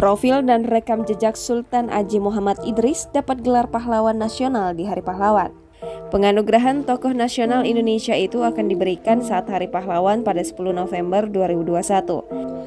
Profil dan rekam jejak Sultan Aji Muhammad Idris dapat gelar pahlawan nasional di Hari Pahlawan. Penganugerahan tokoh nasional Indonesia itu akan diberikan saat Hari Pahlawan pada 10 November 2021.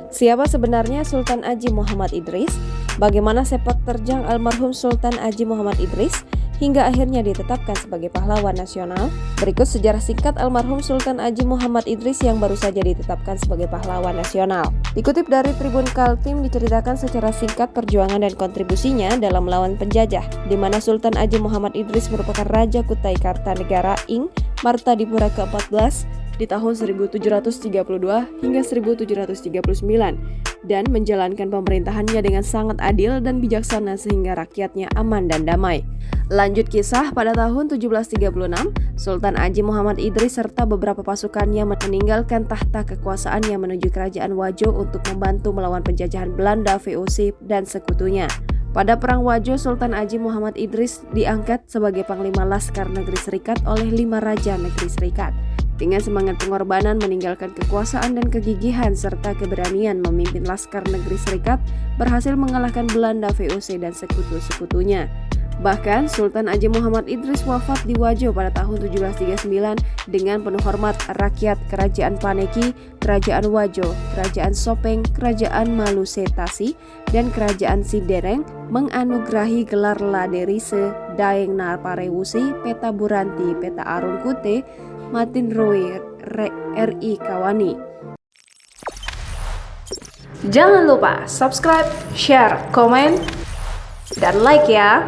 Siapa sebenarnya Sultan Aji Muhammad Idris? Bagaimana sepak terjang almarhum Sultan Aji Muhammad Idris hingga akhirnya ditetapkan sebagai pahlawan nasional? Berikut sejarah singkat almarhum Sultan Aji Muhammad Idris yang baru saja ditetapkan sebagai pahlawan nasional. Dikutip dari Tribun Kaltim, diceritakan secara singkat perjuangan dan kontribusinya dalam melawan penjajah, di mana Sultan Aji Muhammad Idris merupakan Raja Kutai Kartanegara Ing Martadipura ke-14 di tahun 1732 hingga 1739 dan menjalankan pemerintahannya dengan sangat adil dan bijaksana sehingga rakyatnya aman dan damai. Lanjut kisah, pada tahun 1736, Sultan Aji Muhammad Idris serta beberapa pasukannya meninggalkan tahta kekuasaannya menuju Kerajaan Wajo untuk membantu melawan penjajahan Belanda, VOC, dan sekutunya. Pada Perang Wajo, Sultan Aji Muhammad Idris diangkat sebagai Panglima Laskar Negeri Serikat oleh 5 Raja Negeri Serikat. Dengan semangat pengorbanan, meninggalkan kekuasaan dan kegigihan serta keberanian memimpin Laskar Negeri Serikat, berhasil mengalahkan Belanda, VOC, dan sekutu-sekutunya. Bahkan, Sultan Aji Muhammad Idris wafat di Wajo pada tahun 1739 dengan penuh hormat rakyat Kerajaan Paneki, Kerajaan Wajo, Kerajaan Sopeng, Kerajaan Malusetasi, dan Kerajaan Sidereng menganugerahi gelar Laderise Daeng Naparewusi Peta Buranti Peta Arungkute Matin Roe RI Kawani. Jangan lupa subscribe, share, komen, dan like ya.